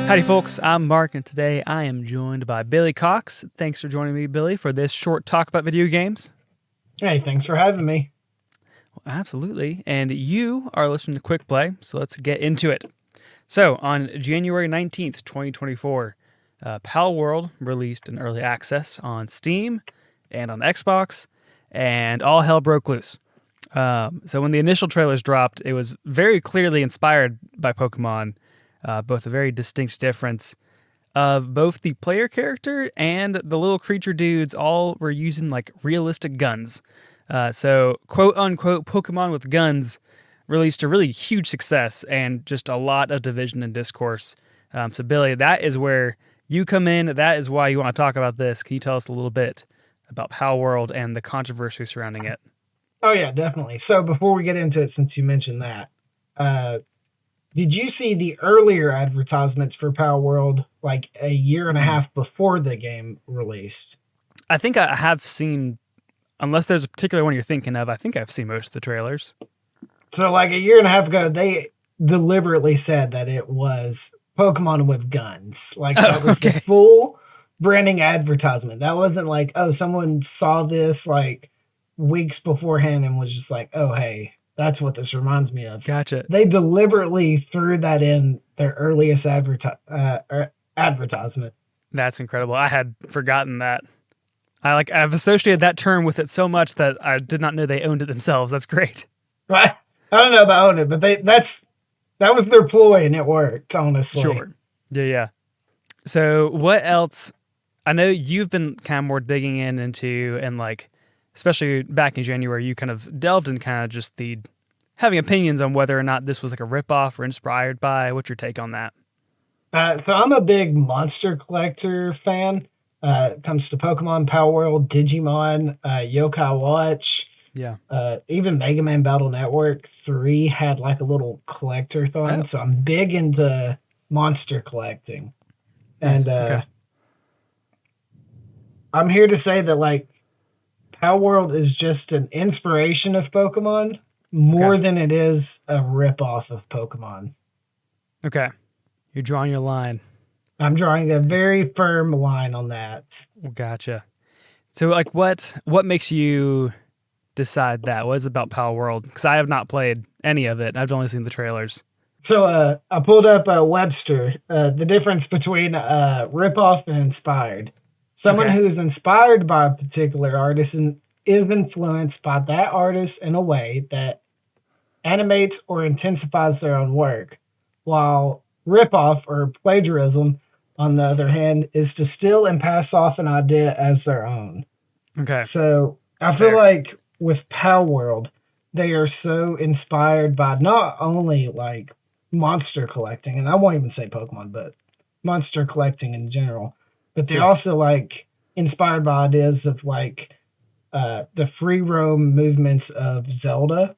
Howdy folks, I'm Mark and today I am joined by Billie Cox. Thanks for joining me, Billy, for this short talk about video games. Hey, thanks for having me. Well, absolutely. And you are listening to Quick Play, so let's get into it. So, on January 19th, 2024, Palworld released an early access on Steam and on Xbox, and all hell broke loose. So when the initial trailers dropped, it was very clearly inspired by Pokemon, both a very distinct difference of both the player character and the little creature dudes all were using like realistic guns. So quote unquote Pokemon with guns released a really huge success and just a lot of division and discourse. So Billy, that is where you come in. That is why you want to talk about this. Can you tell us a little bit about Palworld and the controversy surrounding it? Oh, yeah, definitely. So before we get into it, since you mentioned that, did you see the earlier advertisements for Palworld like a year and a half before the game released? I think I have seen, unless there's a particular one you're thinking of, I think I've seen most of the trailers. So like a year and a half ago, they deliberately said that it was Pokemon with guns. Like that was the full branding advertisement. That wasn't like, oh, someone saw this like weeks beforehand and was just like, oh, hey, that's what this reminds me of. Gotcha. They deliberately threw that in their earliest advertisement. That's incredible. I had forgotten that. I've associated that term with it so much that I did not know they owned it themselves. That's great. Right. I don't know about own it, but that was their ploy and it worked, honestly. Sure. Yeah. So what else? I know you've been kind of more digging into and like, especially back in January, you kind of delved in kind of just the having opinions on whether or not this was like a ripoff or inspired by. What's your take on that? So I'm a big monster collector fan. It comes to Pokemon, Palworld, Digimon, Yokai Watch. Yeah. Even Mega Man Battle Network 3 had like a little collector thing. So I'm big into monster collecting. Nice. And I'm here to say that like Palworld is just an inspiration of Pokemon more than it is a ripoff of Pokemon. Okay. You're drawing your line. I'm drawing a very firm line on that. Gotcha. So like what makes you decide that? What is it about Palworld? Because I have not played any of it. I've only seen the trailers. So I pulled up Webster, the difference between ripoff and inspired. Someone who is inspired by a particular artist and is influenced by that artist in a way that animates or intensifies their own work, while ripoff or plagiarism, on the other hand, is to steal and pass off an idea as their own. Okay. So I feel like with Palworld, they are so inspired by not only like monster collecting, and I won't even say Pokemon, but monster collecting in general, but they're also like inspired by ideas of like the free roam movements of Zelda.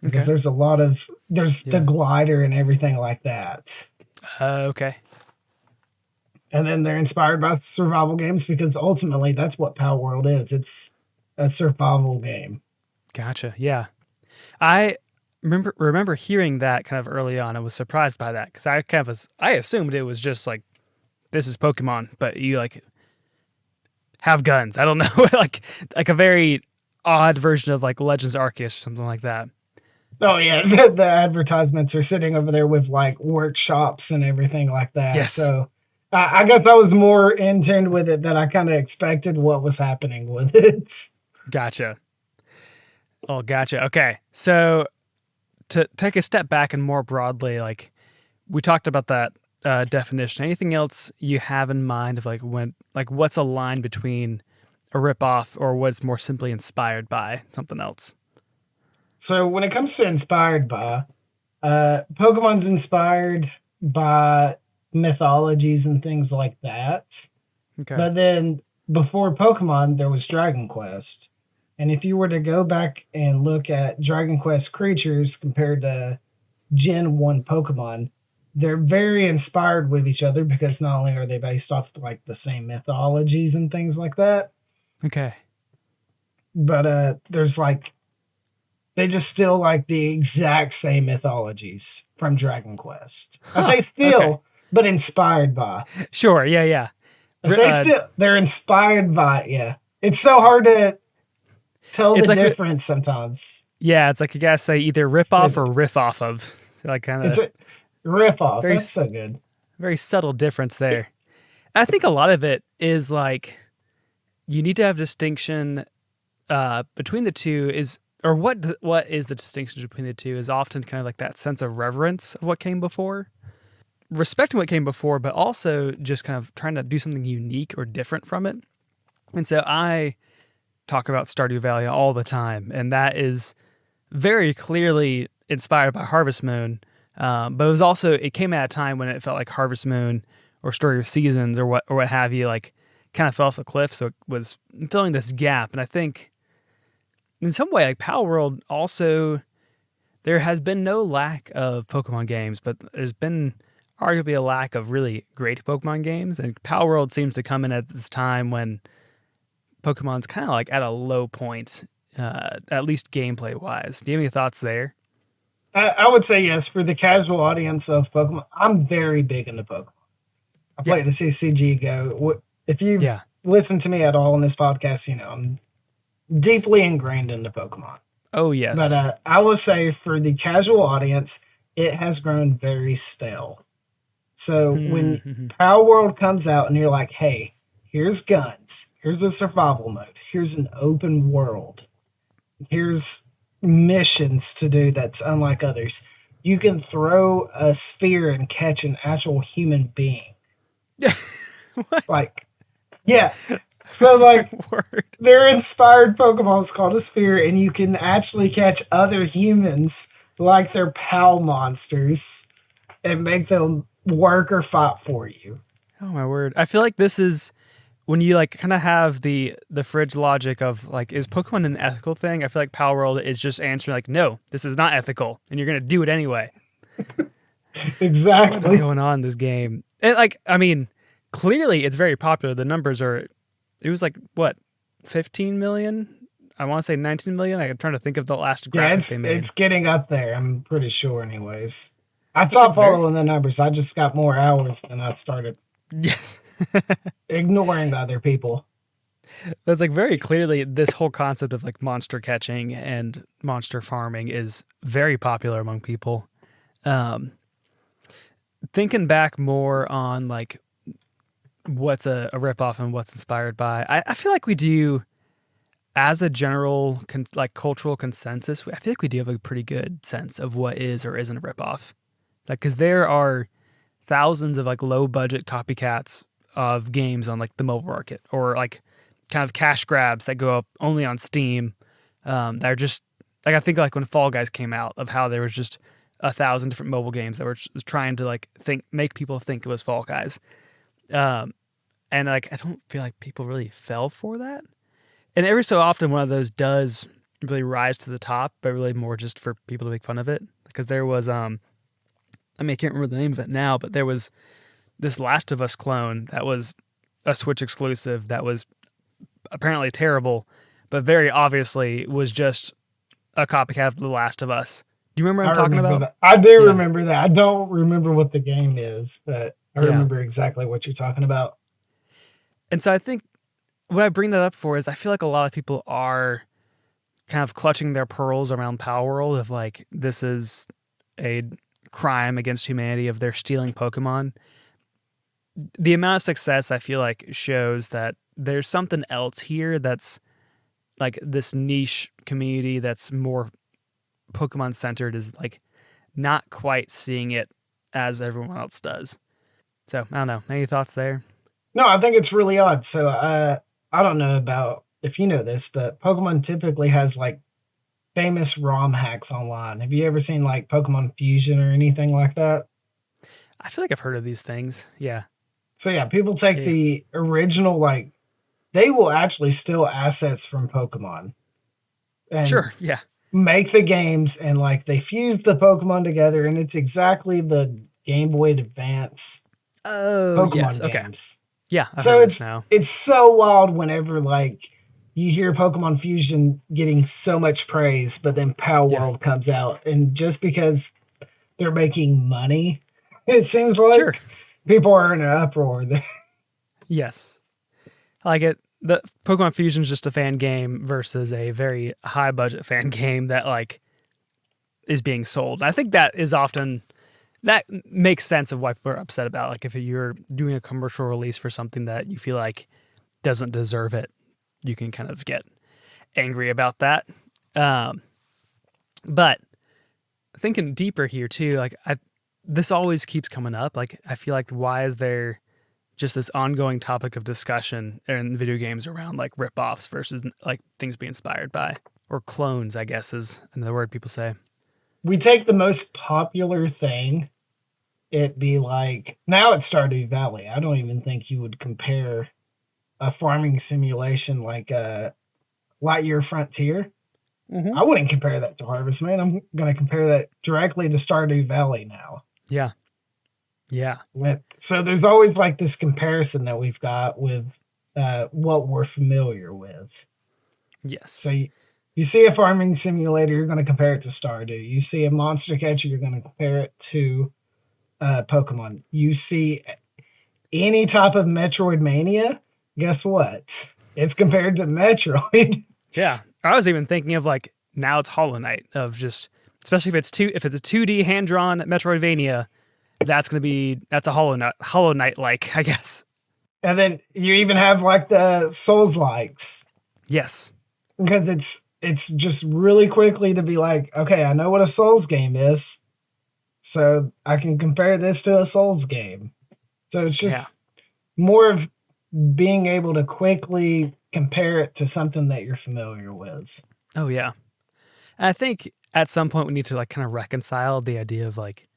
Because there's a lot of the glider and everything like that. Okay. And then they're inspired by survival games because ultimately that's what Palworld is. It's a survival game. Gotcha. Yeah. I remember hearing that kind of early on. I was surprised by that because I assumed it was just like, this is Pokemon, but you like have guns. I don't know, like a very odd version of like Legends Arceus or something like that. Oh yeah, the advertisements are sitting over there with like workshops and everything like that. Yes. So I guess I was more in tune with it than I kind of expected what was happening with it. Gotcha. Oh, gotcha. Okay. So to take a step back and more broadly, like we talked about that definition. Anything else you have in mind of like what's a line between a ripoff or what's more simply inspired by something else? So when it comes to inspired by, Pokemon's inspired by mythologies and things like that. Okay. But then before Pokemon, there was Dragon Quest. And if you were to go back and look at Dragon Quest creatures compared to Gen 1 Pokemon, they're very inspired with each other because not only are they based off like the same mythologies and things like that. Okay. But there's like, they just steal like the exact same mythologies from Dragon Quest. I say steal but inspired by. Sure, yeah. They're inspired by it, yeah. It's so hard to tell the like difference sometimes. Yeah, it's like you gotta say either rip off or riff off of. Like kind of riff off. That's so good. Very subtle difference there. I think a lot of it is like you need to have distinction between the two what is the distinction between the two is often kind of like that sense of reverence of what came before. Respecting what came before, but also just kind of trying to do something unique or different from it. And so I talk about Stardew Valley all the time, and that is very clearly inspired by Harvest Moon. But it came at a time when it felt like Harvest Moon or Story of Seasons or what have you, like kind of fell off the cliff. So it was filling this gap. And I think in some way, like Palworld also, there has been no lack of Pokemon games, but there's been arguably a lack of really great Pokemon games. And Palworld seems to come in at this time when Pokemon's kind of like at a low point, at least gameplay wise. Do you have any thoughts there? I would say yes. For the casual audience of Pokemon, I'm very big into Pokemon. I play the CCG Go. If you listen to me at all on this podcast, you know I'm deeply ingrained into Pokemon. Oh, yes. But I will say for the casual audience, it has grown very stale. So when Palworld comes out and you're like, hey, here's guns, here's a survival mode, here's an open world, here's missions to do that's unlike others. You can throw a sphere and catch an actual human being. What? Like, yeah. So, like, they're inspired Pokemon. It's called a sphere, and you can actually catch other humans like they're pal monsters and make them work or fight for you. Oh, my word. I feel like this is when you, like, kind of have the fridge logic of, like, is Pokemon an ethical thing? I feel like Palworld is just answering, like, no, this is not ethical, and you're going to do it anyway. Exactly. What's going on in this game? And, like, I mean, clearly it's very popular. The numbers are... It was like, what, 15 million? I want to say 19 million. I'm trying to think of the last graphic they made. It's getting up there, I'm pretty sure anyways. I stopped following the numbers. I just got more hours than I started. Yes. Ignoring the other people. That's like very clearly this whole concept of like monster catching and monster farming is very popular among people. Thinking back more on like what's a ripoff and what's inspired by, I feel like we do, as a general like cultural consensus, I feel like we do have a pretty good sense of what is or isn't a ripoff. Like, because there are thousands of like low budget copycats of games on like the mobile market, or like kind of cash grabs that go up only on Steam. That are just like, I think like when Fall Guys came out, of how there was just 1,000 different mobile games that were just trying to like make people think it was Fall Guys. And like, I don't feel like people really fell for that. And every so often one of those does really rise to the top, but really more just for people to make fun of it. Because there was, I can't remember the name of it now, but there was this Last of Us clone that was a Switch exclusive that was apparently terrible, but very obviously was just a copycat of The Last of Us. Do you remember what I'm talking about? That. I do remember that. I don't remember what the game is, but I remember exactly what you're talking about. And so I think what I bring that up for is I feel like a lot of people are kind of clutching their pearls around Palworld of like, this is a crime against humanity of their stealing Pokemon. The amount of success I feel like shows that there's something else here that's like this niche community that's more Pokemon centered is like not quite seeing it as everyone else does. So I don't know. Any thoughts there? No, I think it's really odd. So I don't know about if you know this, but Pokemon typically has like famous ROM hacks online. Have you ever seen like Pokemon Fusion or anything like that? I feel like I've heard of these things. Yeah. So yeah, people take the original, like they will actually steal assets from Pokemon. And sure. Yeah. Make the games and like they fuse the Pokemon together, and it's exactly the Game Boy Advance. Oh, Pokemon yes. games. Okay. Yeah, I so heard this now. It's so wild whenever like you hear Pokemon Fusion getting so much praise, but then Palworld comes out, and just because they're making money, it seems like People are in an uproar. Yes. I like it. The Pokemon Fusion is just a fan game versus a very high budget fan game that like is being sold. I think that is often that makes sense of why people are upset about. Like if you're doing a commercial release for something that you feel like doesn't deserve it, you can kind of get angry about that. But thinking deeper here too, like this always keeps coming up. Like I feel like why is there just this ongoing topic of discussion in video games around like rip-offs versus like things being inspired by or clones, I guess is another word people say. We take the most popular thing, it be like, now it's Stardew Valley. I don't even think you would compare a farming simulation like a Lightyear Frontier. Mm-hmm. I wouldn't compare that to Harvest Moon. I'm going to compare that directly to Stardew Valley now. Yeah. Yeah. So there's always like this comparison that we've got with what we're familiar with. Yes. So you see a farming simulator, you're going to compare it to Stardew. You see a monster catcher, you're going to compare it to Pokemon. You see any type of Metroidvania, guess what? It's compared to Metroid. Yeah. I was even thinking of like now it's Hollow Knight of just, especially if it's a 2D hand drawn Metroidvania, that's a Hollow Knight like, I guess. And then you even have like the Souls likes. Yes. Because it's just really quickly to be like, okay, I know what a Souls game is, so I can compare this to a Souls game. So it's just more of being able to quickly compare it to something that you're familiar with. Oh yeah. And I think at some point we need to like kind of reconcile the idea of like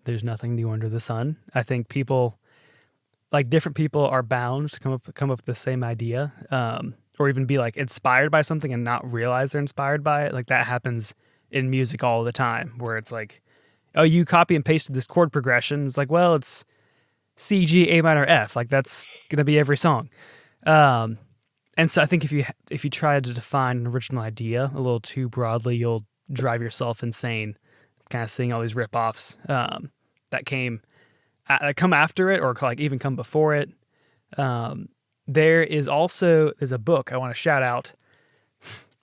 there's nothing new under the sun. I think people, like different people, are bound to come up with the same idea, or even be like inspired by something and not realize they're inspired by it. Like that happens in music all the time, where it's like, oh, you copy and pasted this chord progression. It's like, well, it's C, G, A minor, F. Like that's gonna be every song. And so I think if you try to define an original idea a little too broadly, you'll drive yourself insane. Kind of seeing all these ripoffs that come after it, or like even come before it. There's a book I want to shout out.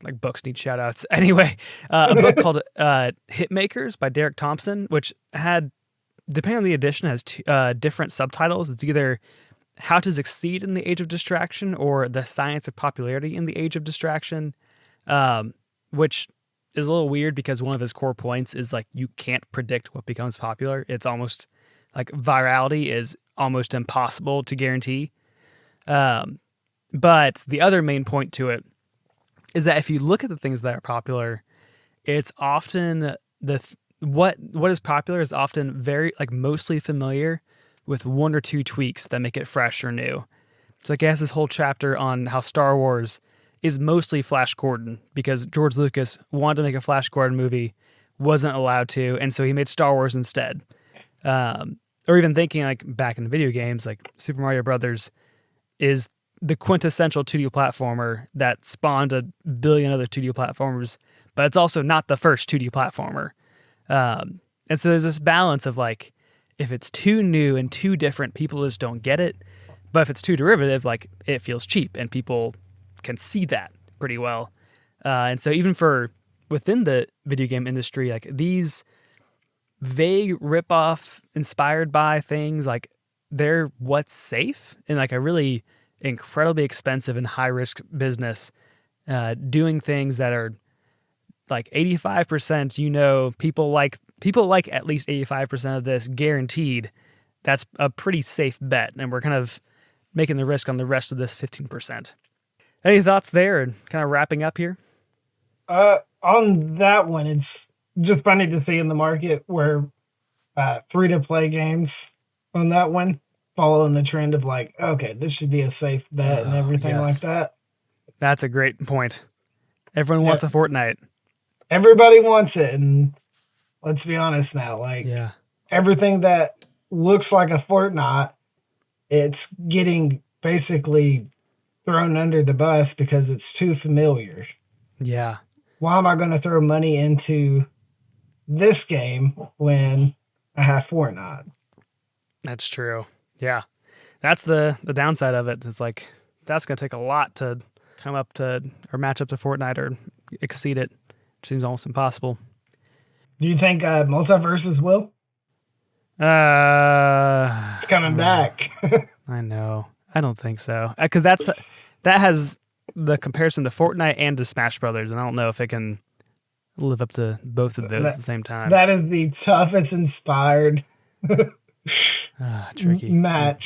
Like books need shout outs. Anyway, a book called Hitmakers by Derek Thompson, which had, depending on the edition, has two, different subtitles. It's either How to Succeed in the Age of Distraction or The Science of Popularity in the Age of Distraction, which is a little weird because one of his core points is like you can't predict what becomes popular. It's almost like virality is almost impossible to guarantee. But the other main point to it is that if you look at the things that are popular, it's often what is popular is often very like mostly familiar with one or two tweaks that make it fresh or new. So like, it has this whole chapter on how Star Wars is mostly Flash Gordon because George Lucas wanted to make a Flash Gordon movie, wasn't allowed to, and so he made Star Wars instead. Or even thinking like back in the video games, like Super Mario Brothers is the quintessential 2D platformer that spawned a billion other 2D platformers, but it's also not the first 2D platformer. And so there's this balance of like, if it's too new and too different, people just don't get it. But if it's too derivative, like it feels cheap and people can see that pretty well. And so even for within the video game industry, like these vague ripoff inspired by things, like they're what's safe in like a really incredibly expensive and high risk business, doing things that are like 85%, people like at least 85% of this guaranteed. That's a pretty safe bet. And we're kind of making the risk on the rest of this 15%. Any thoughts there and kind of wrapping up here? On that one, it's just funny to see in the market where free-to-play games on that one following the trend of like, okay, this should be a safe bet and everything like that. That's a great point. Everyone wants a Fortnite. Everybody wants it, and let's be honest now, like everything that looks like a Fortnite, it's getting basically thrown under the bus because it's too familiar. Yeah. Why am I going to throw money into this game when I have Fortnite? That's true. Yeah. That's the downside of it. It's like, that's going to take a lot to come up to or match up to Fortnite or exceed it. It seems almost impossible. Do you think Multiversus will? It's coming back. I know. I don't think so. Because that has the comparison to Fortnite and to Smash Brothers, and I don't know if it can live up to both of those at the same time. That is the toughest inspired tricky match.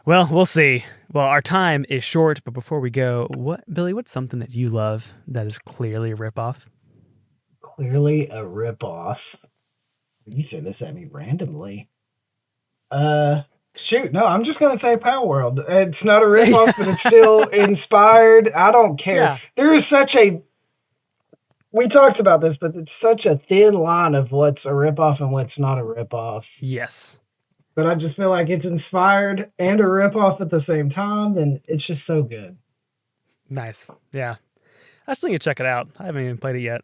Well, we'll see. Well, our time is short, but before we go, Billy, what's something that you love that is clearly a ripoff? Clearly a ripoff. You said this at me randomly. Shoot, no, I'm just gonna say Palworld. It's not a ripoff, but it's still inspired. I don't care. Yeah. There is such a we talked about this, but it's such a thin line of what's a ripoff and what's not a ripoff. Yes. But I just feel like it's inspired and a ripoff at the same time, and it's just so good. Nice. Yeah. I still need to check it out. I haven't even played it yet.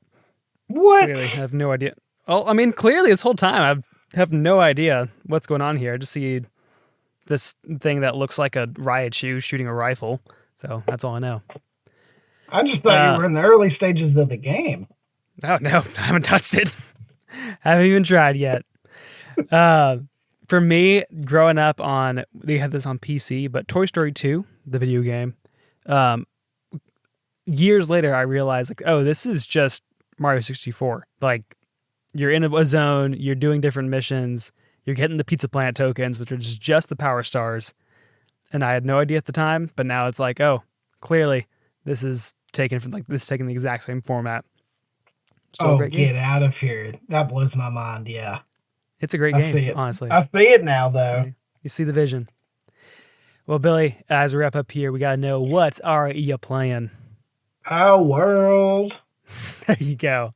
What? Clearly, I have no idea. Oh, I mean, clearly this whole time I have no idea what's going on here. I just see this thing that looks like a riot shoe shooting a rifle. So that's all I know. I just thought you were in the early stages of the game. Oh, no, I haven't touched it. Haven't even tried yet. For me, growing up they had this on PC, but Toy Story 2, the video game, years later I realized, like, oh, this is just Mario 64. Like, you're in a zone, you're doing different missions, you're getting the Pizza Planet tokens, which are just the Power Stars. And I had no idea at the time, but now it's like, oh, clearly this is taking the exact same format. Still a great game. Get out of here. That blows my mind, yeah. It's a great game, honestly. I see it now, though. You see the vision. Well, Billy, as we wrap up here, we got to know, what are you playing? Palworld. There you go.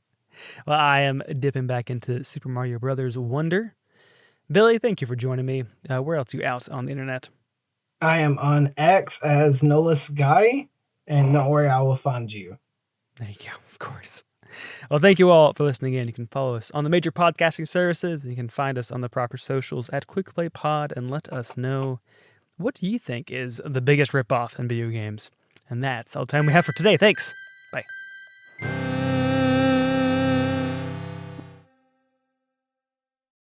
Well, I am dipping back into Super Mario Brothers Wonder. Billy, thank you for joining me. Where else are you out on the internet? I am on X as Nolus Guy, and don't worry, I will find you. There you go, of course. Well, thank you all for listening in. You can follow us on the major podcasting services, and you can find us on the proper socials at QuickPlayPod, and let us know, what do you think is the biggest ripoff in video games? And that's all the time we have for today. Thanks.